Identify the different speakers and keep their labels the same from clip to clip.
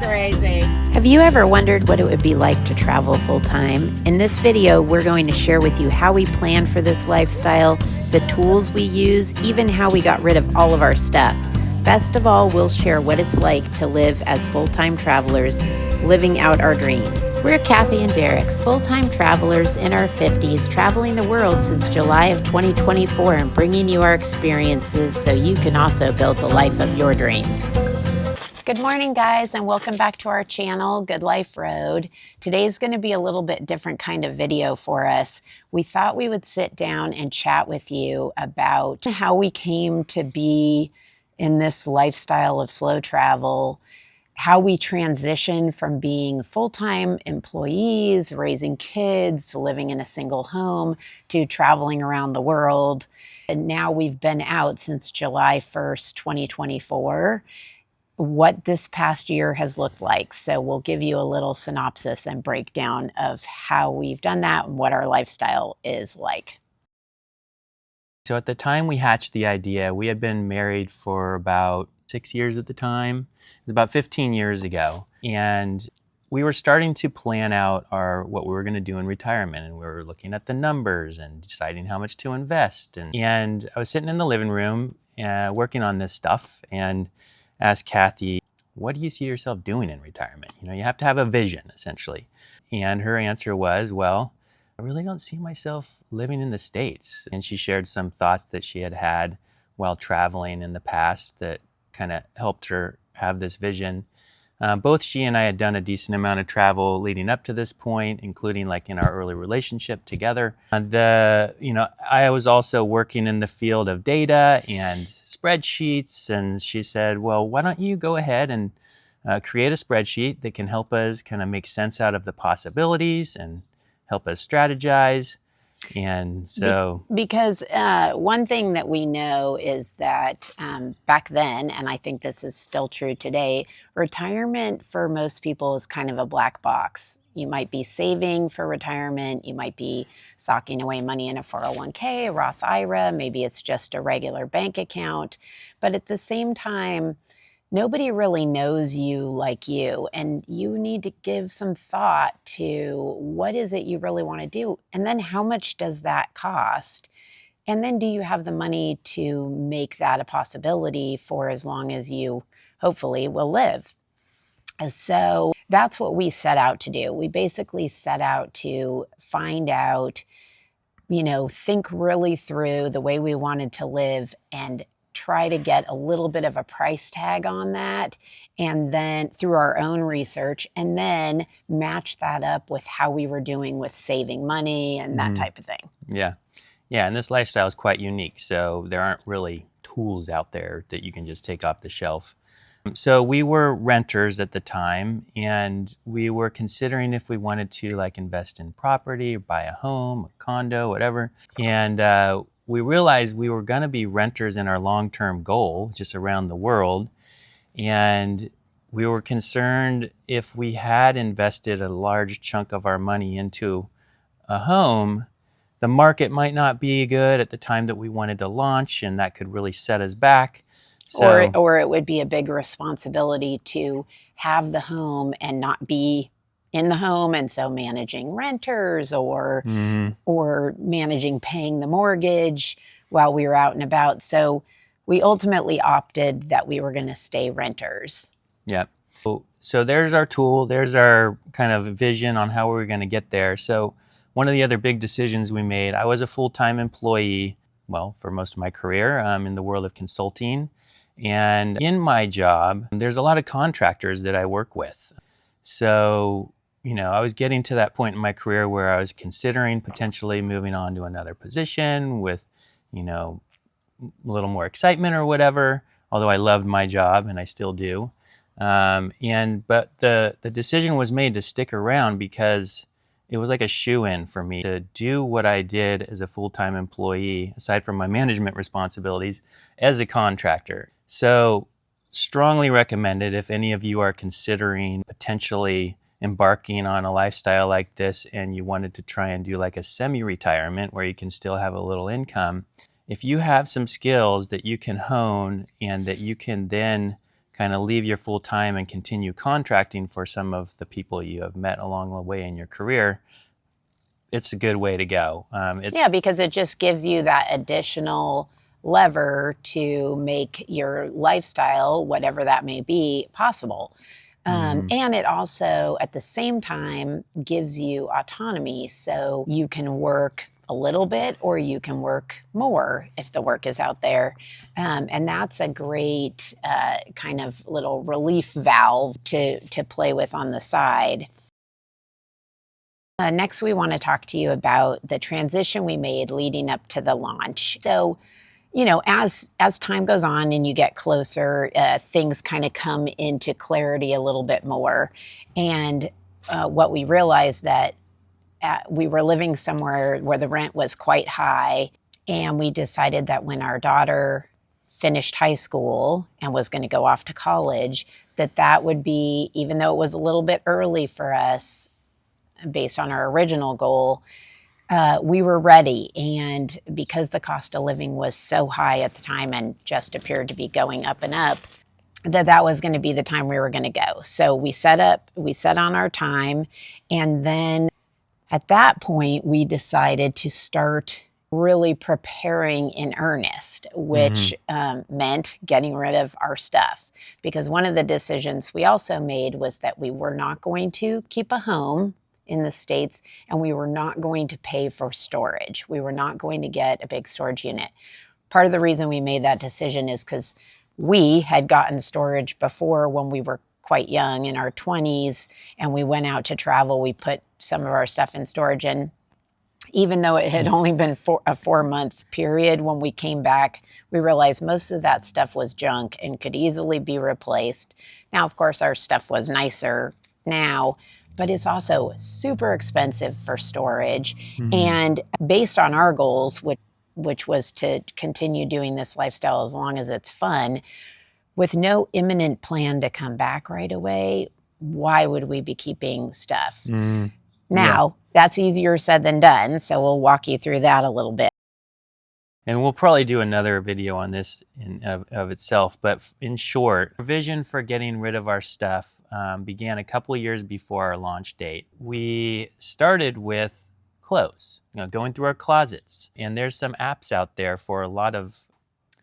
Speaker 1: crazy.
Speaker 2: Have you ever wondered what it would be like to travel full-time? In this video, we're going to share with you how we plan for this lifestyle, the tools we use, even how we got rid of all of our stuff. Best of all, we'll share what it's like to live as full-time travelers, living out our dreams. We're Kathy and Derek, full-time travelers in our 50s, traveling the world since July of 2024 and bringing you our experiences so you can also build the life of your dreams. Good morning, guys, and welcome back to our channel, Good Life Road. Today's going to be a little bit different kind of video for us. We thought we would sit down and chat with you about how we came to be in this lifestyle of slow travel, how we transition from being full-time employees, raising kids, living in a single home, to traveling around the world. And now we've been out since July 1st, 2024. What this past year has looked like. So we'll give you a little synopsis and breakdown of how we've done that and what our lifestyle is like.
Speaker 3: So at the time we hatched the idea, we had been married for about 6 years at the time. It was about 15 years ago. And we were starting to plan out what we were going to do in retirement. And we were looking at the numbers and deciding how much to invest. And I was sitting in the living room working on this stuff and asked Kathy, what do you see yourself doing in retirement? You know, you have to have a vision, essentially. And her answer was, well, I really don't see myself living in the States. And she shared some thoughts that she had had while traveling in the past that kind of helped her have this vision. Both she and I had done a decent amount of travel leading up to this point, including like in our early relationship together. I was also working in the field of data and spreadsheets, and she said, well, why don't you go ahead and create a spreadsheet that can help us kind of make sense out of the possibilities and help us strategize. And so
Speaker 2: because one thing that we know is that back then, and I think this is still true today, retirement for most people is kind of a black box. You might be saving for retirement. You might be socking away money in a 401k, a Roth IRA. Maybe it's just a regular bank account. But at the same time, nobody really knows you like you, and you need to give some thought to what is it you really want to do, and then how much does that cost, and then do you have the money to make that a possibility for as long as you hopefully will live. So that's what we set out to do. We basically set out to find out, think really through the way we wanted to live and try to get a little bit of a price tag on that, and then through our own research, and then match that up with how we were doing with saving money and that type of thing.
Speaker 3: Yeah. And this lifestyle is quite unique. So there aren't really tools out there that you can just take off the shelf. So we were renters at the time, and we were considering if we wanted to like invest in property, or buy a home, a condo, whatever. And we realized we were going to be renters in our long-term goal, just around the world. And we were concerned if we had invested a large chunk of our money into a home, the market might not be good at the time that we wanted to launch, and that could really set us back.
Speaker 2: Or it would be a big responsibility to have the home and not be in the home, and so managing renters or managing paying the mortgage while we were out and about. So we ultimately opted that we were going to stay renters.
Speaker 3: Yeah. So there's our tool. There's our kind of vision on how we were going to get there. So one of the other big decisions we made, I was a full-time employee, for most of my career in the world of consulting. And in my job, there's a lot of contractors that I work with. So I was getting to that point in my career where I was considering potentially moving on to another position with, a little more excitement or whatever, although I loved my job and I still do. But the decision was made to stick around because it was like a shoe-in for me to do what I did as a full-time employee, aside from my management responsibilities, as a contractor. So strongly recommended if any of you are considering potentially embarking on a lifestyle like this and you wanted to try and do like a semi-retirement where you can still have a little income. If you have some skills that you can hone and that you can then kind of leave your full time and continue contracting for some of the people you have met along the way in your career, it's a good way to go.
Speaker 2: Yeah, because it just gives you that additional lever to make your lifestyle, whatever that may be, possible. And it also, at the same time, gives you autonomy. So you can work a little bit or you can work more if the work is out there. And that's a great kind of little relief valve to play with on the side. Next, we want to talk to you about the transition we made leading up to the launch. So, as time goes on and you get closer, things kind of come into clarity a little bit more. And what we realized that we were living somewhere where the rent was quite high. And we decided that when our daughter finished high school and was going to go off to college, that would be, even though it was a little bit early for us, based on our original goal, we were ready. And because the cost of living was so high at the time and just appeared to be going up and up, that was going to be the time we were going to go. So we set on our time. And then at that point, we decided to start really preparing in earnest, which meant getting rid of our stuff. Because one of the decisions we also made was that we were not going to keep a home in the States, and we were not going to pay for storage. We were not going to get a big storage unit. Part of the reason we made that decision is because we had gotten storage before when we were quite young, in our 20s, and we went out to travel. We put some of our stuff in storage, and even though it had only been a 4-month period, when we came back, we realized most of that stuff was junk and could easily be replaced. Now, of course, our stuff was nicer now, but it's also super expensive for storage. And based on our goals, which was to continue doing this lifestyle as long as it's fun, with no imminent plan to come back right away, why would we be keeping stuff? Now, that's easier said than done, so we'll walk you through that a little bit.
Speaker 3: And we'll probably do another video on this of itself. But in short, our vision for getting rid of our stuff began a couple of years before our launch date. We started with clothes, going through our closets. And there's some apps out there for a lot of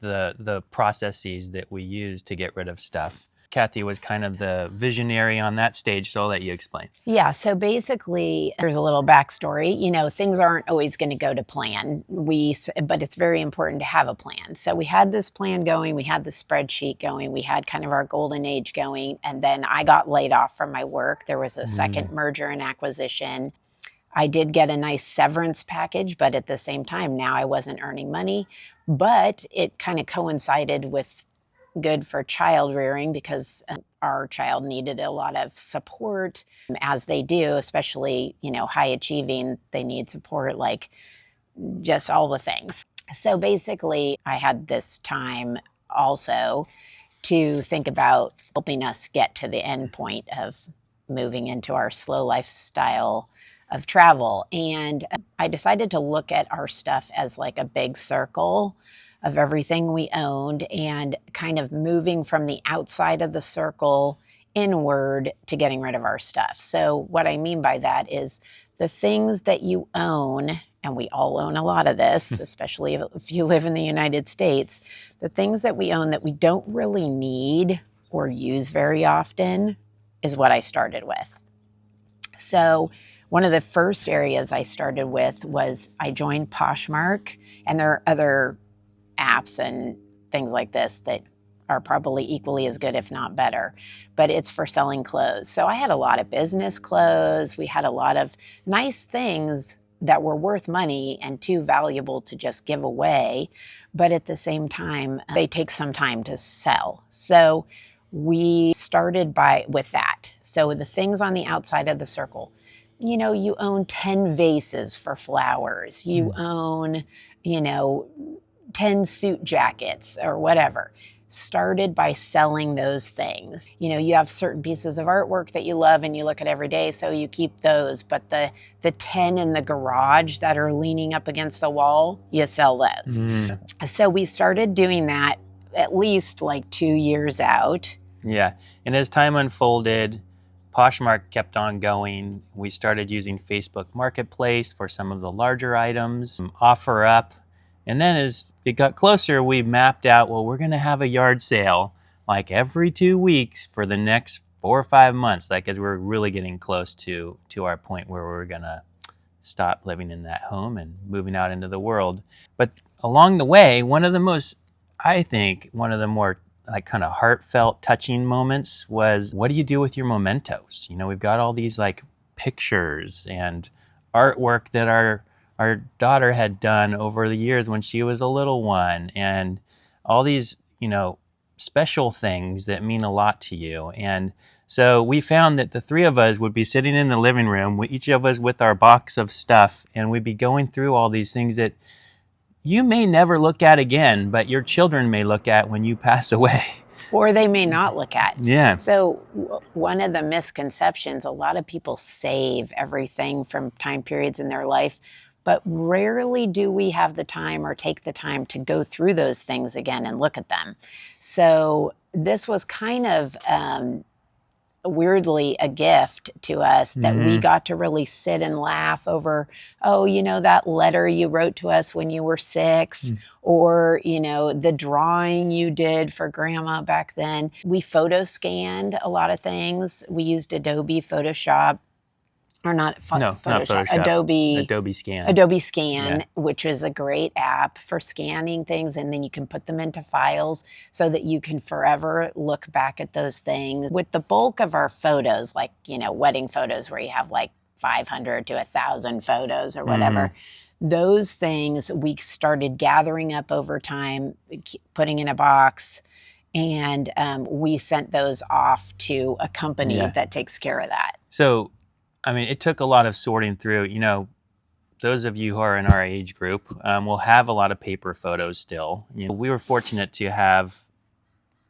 Speaker 3: the processes that we use to get rid of stuff. Kathy was kind of the visionary on that stage, so I'll let you explain.
Speaker 2: Yeah, so basically, there's a little backstory. Things aren't always going to go to plan, but it's very important to have a plan. So we had this plan going, we had the spreadsheet going, we had kind of our golden age going, and then I got laid off from my work. There was a second merger and acquisition. I did get a nice severance package, but at the same time, now I wasn't earning money. But it kind of coincided with good for child rearing, because our child needed a lot of support, as they do, especially, high achieving. They need support, like just all the things. So basically, I had this time also to think about helping us get to the end point of moving into our slow lifestyle of travel. And I decided to look at our stuff as like a big circle of everything we owned, and kind of moving from the outside of the circle inward to getting rid of our stuff. So what I mean by that is the things that you own, and we all own a lot of this, especially if you live in the United States, the things that we own that we don't really need or use very often is what I started with. So one of the first areas I started with was I joined Poshmark, and there are other apps and things like this that are probably equally as good, if not better, but it's for selling clothes. So I had a lot of business clothes. We had a lot of nice things that were worth money and too valuable to just give away. But at the same time, they take some time to sell. So we started with that. So the things on the outside of the circle, you own 10 vases for flowers. You own, 10 suit jackets or whatever. Started by selling those things. You have certain pieces of artwork that you love and you look at every day, so you keep those. But the 10 in the garage that are leaning up against the wall, you sell those. So we started doing that at least like 2 years out.
Speaker 3: Yeah. And as time unfolded, Poshmark kept on going. We started using Facebook Marketplace for some of the larger items, OfferUp. And then as it got closer, we mapped out, well, we're going to have a yard sale like every 2 weeks for the next 4 or 5 months, like as we're really getting close to our point where we're going to stop living in that home and moving out into the world. But along the way, I think one of the more like kind of heartfelt, touching moments was, what do you do with your mementos? You know, we've got all these like pictures and artwork that our daughter had done over the years when she was a little one, and all these, you know, special things that mean a lot to you. And so we found that the three of us would be sitting in the living room, each of us with our box of stuff, and we'd be going through all these things that you may never look at again, but your children may look at when you pass away.
Speaker 2: Or they may not look at.
Speaker 3: Yeah.
Speaker 2: So one of the misconceptions, a lot of people save everything from time periods in their life, but rarely do we have the time or take the time to go through those things again and look at them. So this was kind of weirdly a gift to us that we got to really sit and laugh over, oh, you know, that letter you wrote to us when you were 6, or, you know, the drawing you did for grandma back then. We photo scanned a lot of things. We used Adobe Photoshop. Or not Photoshop. Adobe Scan, which is a great app for scanning things, and then you can put them into files so that you can forever look back at those things. With the bulk of our photos, like, you know, wedding photos where you have like 500 to 1,000 photos or whatever, those things we started gathering up over time, putting in a box, and we sent those off to a company that takes care of that.
Speaker 3: So I mean, it took a lot of sorting through. You know, those of you who are in our age group will have a lot of paper photos still. You know, we were fortunate to have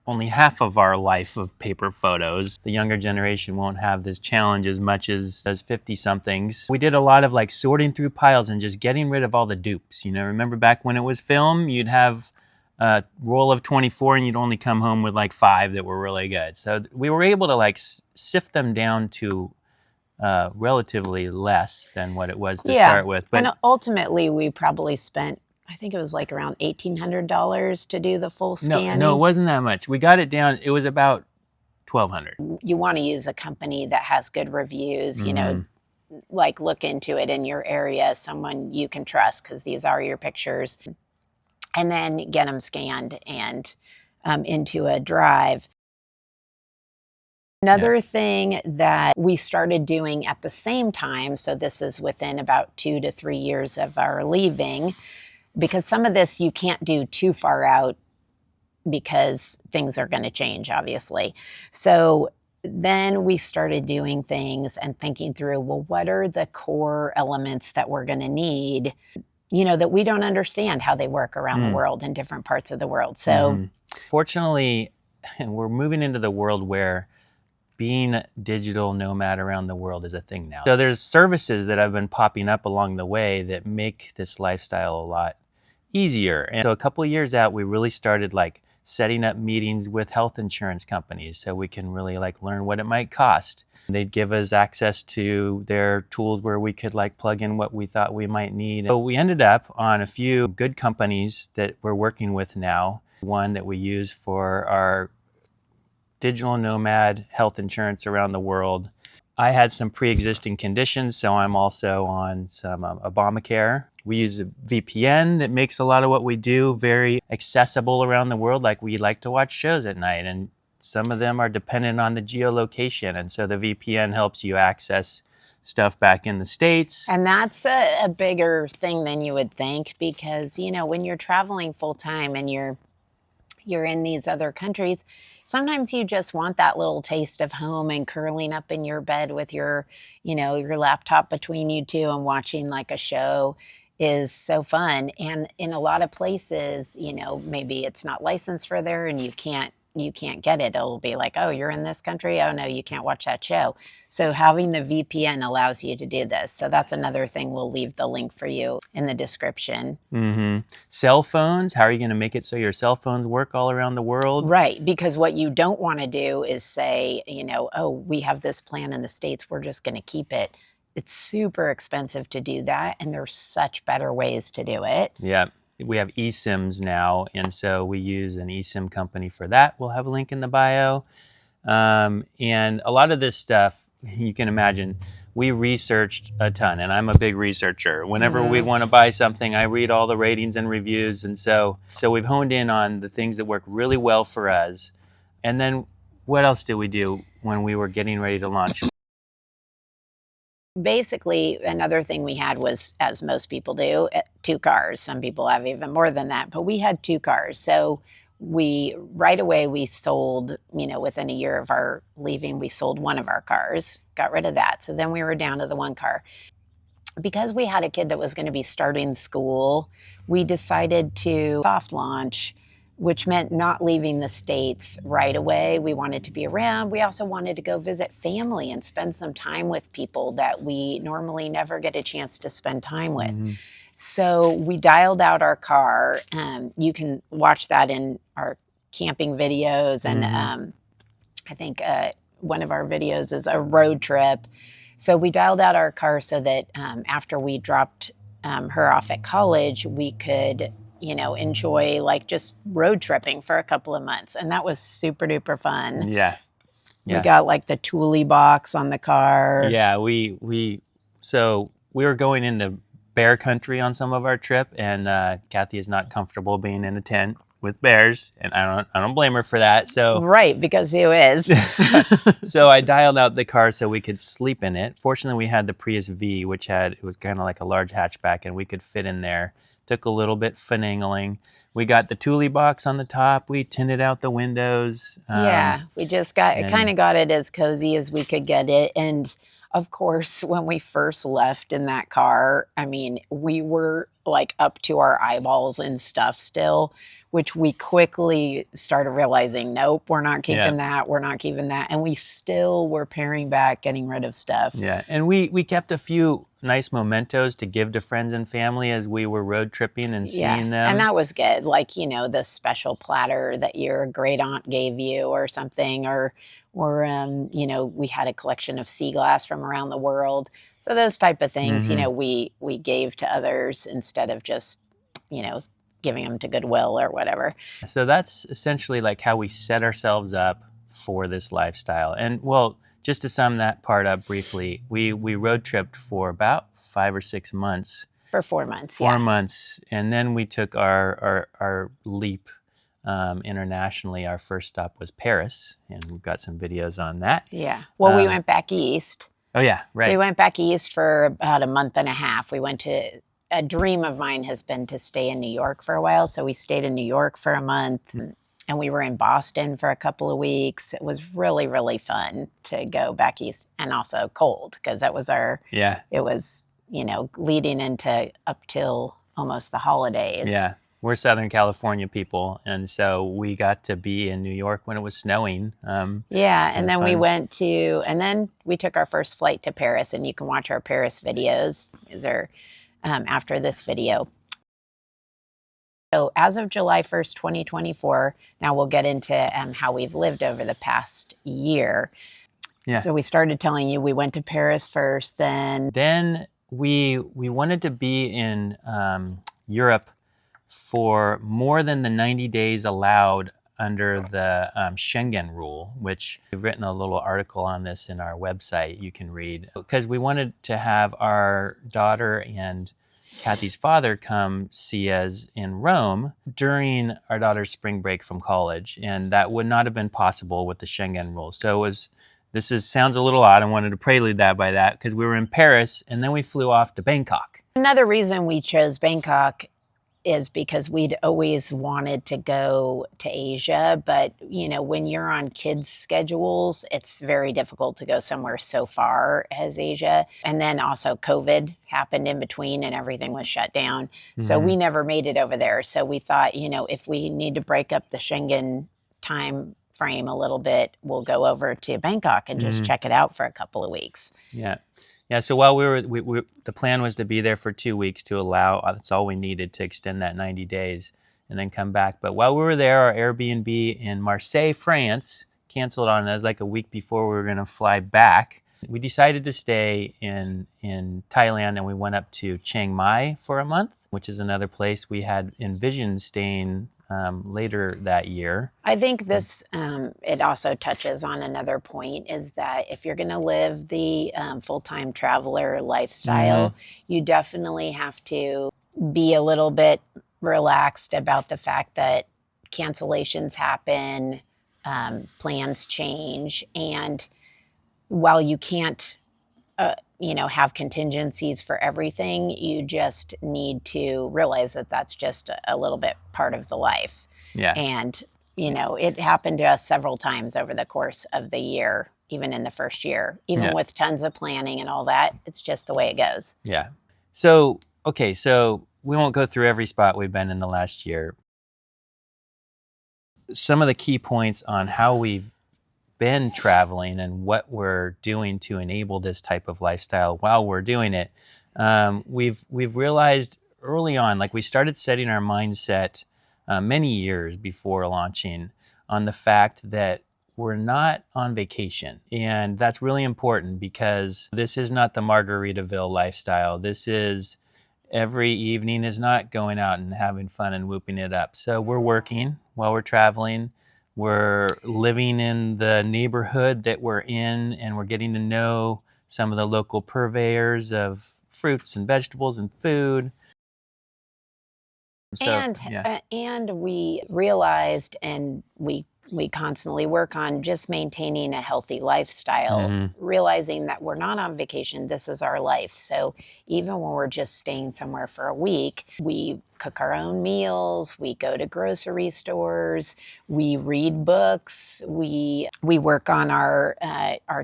Speaker 3: only half of our life of paper photos. The younger generation won't have this challenge as much as 50-somethings. We did a lot of like sorting through piles and just getting rid of all the dupes. You know, remember back when it was film, you'd have a roll of 24 and you'd only come home with like 5 that were really good. So we were able to like sift them down to relatively less than what it was to start with.
Speaker 2: But, and ultimately we probably spent, I think it was like around $1,800 to do the full scanning.
Speaker 3: No, it wasn't that much. We got it down. It was about $1,200.
Speaker 2: You want to use a company that has good reviews, you know, like look into it in your area, someone you can trust, because these are your pictures, and then get them scanned and into a drive. Another thing that we started doing at the same time, so this is within about 2 to 3 years of our leaving, because some of this you can't do too far out because things are going to change, obviously. So then we started doing things and thinking through, well, what are the core elements that we're going to need, you know, that we don't understand how they work around the world in different parts of the world. So
Speaker 3: fortunately, we're moving into the world where being a digital nomad around the world is a thing now. So there's services that have been popping up along the way that make this lifestyle a lot easier. And so a couple of years out, we really started like setting up meetings with health insurance companies so we can really like learn what it might cost. They'd give us access to their tools where we could like plug in what we thought we might need. So we ended up on a few good companies that we're working with now. One that we use for our digital nomad health insurance around the world. I had some pre-existing conditions, so I'm also on some Obamacare. We use a VPN that makes a lot of what we do very accessible around the world. Like we like to watch shows at night, and some of them are dependent on the geolocation. And so the VPN helps you access stuff back in the States.
Speaker 2: And that's a bigger thing than you would think, because, you know, when you're traveling full time and you're in these other countries, sometimes you just want that little taste of home and curling up in your bed with your, you know, your laptop between you two and watching like a show is so fun. And in a lot of places, you know, maybe it's not licensed for there and you can't you can't get it. It'll be like, oh, you're in this country. Oh no, you can't watch that show. So having the VPN allows you to do this. So that's another thing. We'll leave the link for you in the description.
Speaker 3: Cell phones, how are you going to make it so your cell phones work all around the world?
Speaker 2: Right, because what you don't want to do is say, oh, we have this plan in the States, we're just going to keep it. It's super expensive to do that, and there's such better ways to do it.
Speaker 3: Yeah, we have eSIMs now, and so we use an eSIM company for that. We'll have a link in the bio. And a lot of this stuff, you can imagine, we researched a ton, and I'm a big researcher. Whenever we want to buy something, I read all the ratings and reviews, and so we've honed in on the things that work really well for us. And then what else did we do when we were getting ready to launch?
Speaker 2: Basically, another thing we had was, as most people do, 2 cars. Some people have even more than that, but we had 2 cars. So right away we sold, within a year of our leaving, we sold one of our cars, got rid of that. So then we were down to the 1 car. Because we had a kid that was going to be starting school, we decided to soft launch, which meant not leaving the States right away. We wanted to be around. We also wanted to go visit family and spend some time with people that we normally never get a chance to spend time with. So we dialed out our car. You can watch that in our camping videos. And I think one of our videos is a road trip. So we dialed out our car so that after we dropped her off at college, we could, enjoy like just road tripping for a couple of months. And that was super duper fun.
Speaker 3: Yeah.
Speaker 2: We got like the Thule box on the car.
Speaker 3: Yeah, so we were going into bear country on some of our trip, and Kathy is not comfortable being in a tent with bears, and I don't blame her for that. So
Speaker 2: right, because who is?
Speaker 3: So I dialed out the car so we could sleep in it. Fortunately, we had the Prius V, which it was kind of like a large hatchback, and we could fit in there. Took a little bit finagling. We got the Thule box on the top. We tinted out the windows.
Speaker 2: Yeah, we just kind of got it as cozy as we could get it. And of course, when we first left in that car, I mean, we were like up to our eyeballs in stuff still, which we quickly started realizing, nope, we're not keeping that. We're not keeping that. And we still were paring back, getting rid of stuff.
Speaker 3: Yeah, and we kept a few nice mementos to give to friends and family as we were road tripping and seeing them.
Speaker 2: And that was good. Like, the special platter that your great aunt gave you or something, or we had a collection of sea glass from around the world. So those type of things, we gave to others instead of just, giving them to Goodwill or whatever.
Speaker 3: So that's essentially like how we set ourselves up for this lifestyle. And well, just to sum that part up briefly, we road tripped for about 5 or 6 months.
Speaker 2: For 4 months,
Speaker 3: 4 months. And then we took our leap internationally. Our first stop was Paris, and we've got some videos on that.
Speaker 2: Yeah. Well, we went back east.
Speaker 3: Oh, yeah, right.
Speaker 2: We went back east for about a month and a half. A dream of mine has been to stay in New York for a while. So we stayed in New York for a month, and we were in Boston for a couple of weeks. It was really, really fun to go back east, and also cold, because that was it was, leading into up till almost the holidays.
Speaker 3: Yeah. We're Southern California people, and so we got to be in New York when it was snowing. And
Speaker 2: then we took our first flight to Paris, and you can watch our Paris videos. These are after this video. So as of July 1st, 2024, now we'll get into how we've lived over the past year. Yeah. So we started telling you we went to Paris first,
Speaker 3: then we wanted to be in Europe for more than the 90 days allowed under the Schengen rule, which we've written a little article on this in our website you can read, because we wanted to have our daughter and Kathy's father come see us in Rome during our daughter's spring break from college, and that would not have been possible with the Schengen rule. So sounds a little odd. I wanted to prelude that by that, because we were in Paris and then we flew off to Bangkok.
Speaker 2: Another reason we chose Bangkok is because we'd always wanted to go to Asia, but when you're on kids' schedules, it's very difficult to go somewhere so far as Asia. And then also COVID happened in between and everything was shut down. So we never made it over there. So we thought, if we need to break up the Schengen time frame a little bit, we'll go over to Bangkok and just check it out for a couple of weeks.
Speaker 3: Yeah. Yeah. So while the plan was to be there for 2 weeks to allow, that's all we needed to extend that 90 days and then come back. But while we were there, our Airbnb in Marseille, France, canceled on us like a week before we were going to fly back. We decided to stay in Thailand, and we went up to Chiang Mai for a month, which is another place we had envisioned staying later that year.
Speaker 2: I think this, it also touches on another point, is that if you're going to live the full-time traveler lifestyle, you definitely have to be a little bit relaxed about the fact that cancellations happen, plans change, and while you can't, have contingencies for everything, you just need to realize that that's just a little bit part of the life.
Speaker 3: Yeah.
Speaker 2: And, it happened to us several times over the course of the year, even in the first year, even with tons of planning and all that. It's just the way it goes.
Speaker 3: Yeah. So we won't go through every spot we've been in the last year. Some of the key points on how we've been traveling and what we're doing to enable this type of lifestyle while we're doing it. We've realized early on, like we started setting our mindset many years before launching on the fact that we're not on vacation. And that's really important because this is not the Margaritaville lifestyle. This is every evening is not going out and having fun and whooping it up. So we're working while we're traveling. We're living in the neighborhood that we're in, and we're getting to know some of the local purveyors of fruits and vegetables and food. So,
Speaker 2: and we realized, and we constantly work on just maintaining a healthy lifestyle, realizing that we're not on vacation. This is our life. So even when we're just staying somewhere for a week, we cook our own meals, we go to grocery stores, we read books, we work on our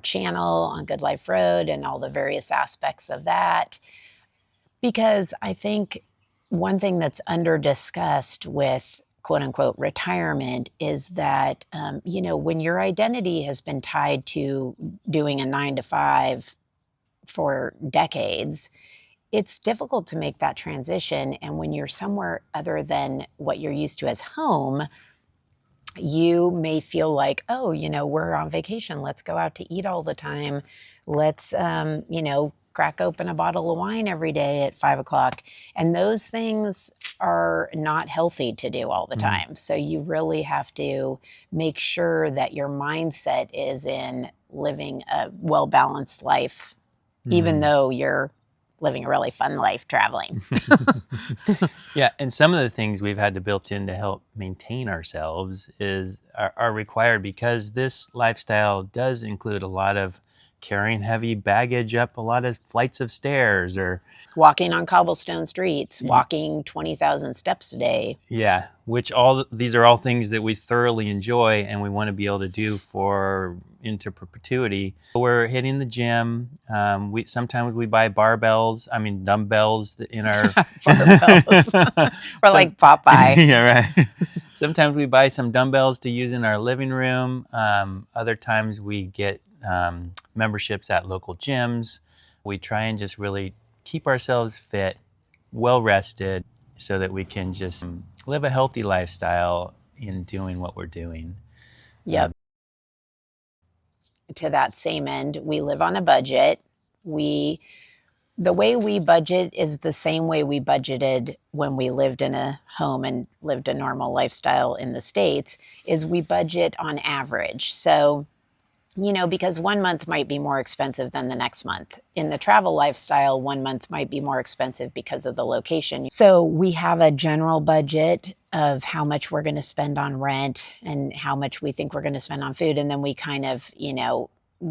Speaker 2: channel on Good Life Road and all the various aspects of that. Because I think one thing that's under discussed with quote unquote retirement is that, when your identity has been tied to doing a 9-to-5 for decades, it's difficult to make that transition. And when you're somewhere other than what you're used to as home, you may feel like, we're on vacation. Let's go out to eat all the time. Let's, crack open a bottle of wine every day at 5:00. And those things are not healthy to do all the time. So you really have to make sure that your mindset is in living a well-balanced life, even though you're living a really fun life traveling.
Speaker 3: Yeah, and some of the things we've had to build in to help maintain ourselves are required because this lifestyle does include a lot of carrying heavy baggage up a lot of flights of stairs or
Speaker 2: walking on cobblestone streets, walking 20,000 steps a day.
Speaker 3: Yeah, which these are all things that we thoroughly enjoy and we want to be able to do into perpetuity. We're hitting the gym. Sometimes we buy dumbbells in our
Speaker 2: barbells. We're like Popeye.
Speaker 3: Yeah, right. Sometimes we buy some dumbbells to use in our living room. Other times we get memberships at local gyms. We try and just really keep ourselves fit, well rested, so that we can just live a healthy lifestyle in doing what we're doing.
Speaker 2: Yep. To that same end, we live on a budget. The way we budget is the same way we budgeted when we lived in a home and lived a normal lifestyle in the States, is we budget on average. So, because one month might be more expensive than the next month. In the travel lifestyle, 1 month might be more expensive because of the location. So we have a general budget of how much we're going to spend on rent and how much we think we're going to spend on food. And then we kind of,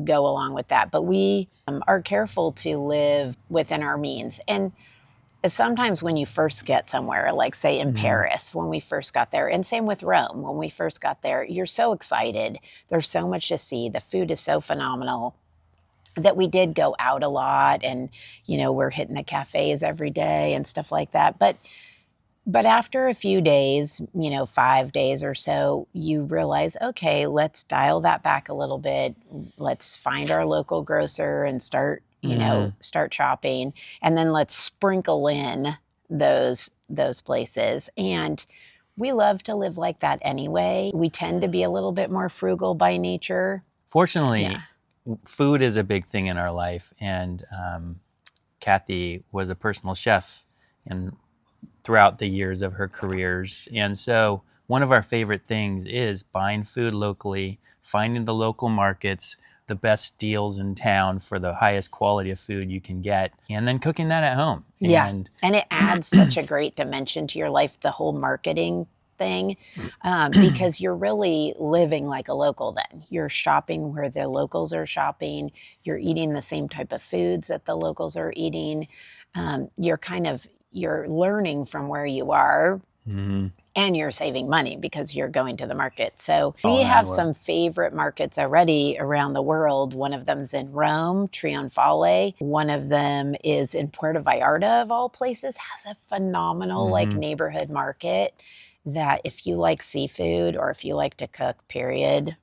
Speaker 2: go along with that. But we are careful to live within our means. And sometimes when you first get somewhere, like say in Paris, when we first got there, and same with Rome, when we first got there, you're so excited. There's so much to see. The food is so phenomenal that we did go out a lot and, we're hitting the cafes every day and stuff like that. But But after a few days, 5 days or so, you realize, okay, let's dial that back a little bit. Let's find our local grocer and start shopping. And then let's sprinkle in those places. And we love to live like that anyway. We tend to be a little bit more frugal by nature.
Speaker 3: Fortunately,
Speaker 2: Yeah.
Speaker 3: food is a big thing in our life. And Kathy was a personal chef throughout the years of her careers. And so one of our favorite things is buying food locally, finding the local markets, the best deals in town for the highest quality of food you can get, and then cooking that at home.
Speaker 2: Yeah.
Speaker 3: And
Speaker 2: it adds such a great dimension to your life, the whole marketing thing, because you're really living like a local then. You're shopping where the locals are shopping. You're eating the same type of foods that the locals are eating. You're learning from where you are. And you're saving money because you're going to the market. So we have some favorite markets already around the world. One of them's in Rome, Trionfale. One of them is in Puerto Vallarta, of all places, has a phenomenal neighborhood market that if you like seafood or if you like to cook, period,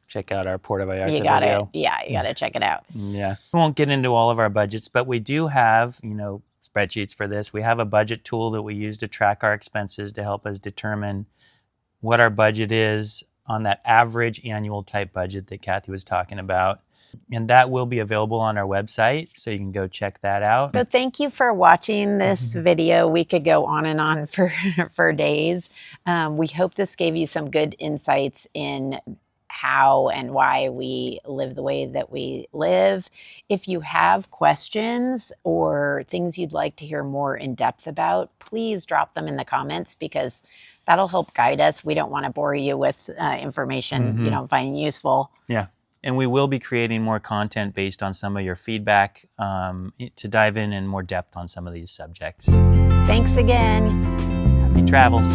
Speaker 3: check out our Puerto Vallarta
Speaker 2: you got
Speaker 3: video.
Speaker 2: You got to check it out.
Speaker 3: Yeah. We won't get into all of our budgets, but we do have, spreadsheets for this. We have a budget tool that we use to track our expenses to help us determine what our budget is on that average annual type budget that Kathy was talking about. And that will be available on our website, so you can go check that out.
Speaker 2: So thank you for watching this video. We could go on and on for days. We hope this gave you some good insights in how and why we live the way that we live. If you have questions or things you'd like to hear more in depth about, please drop them in the comments because that'll help guide us. We don't want to bore you with information you don't find useful.
Speaker 3: Yeah. And we will be creating more content based on some of your feedback to dive in more depth on some of these subjects.
Speaker 2: Thanks again.
Speaker 3: Happy travels.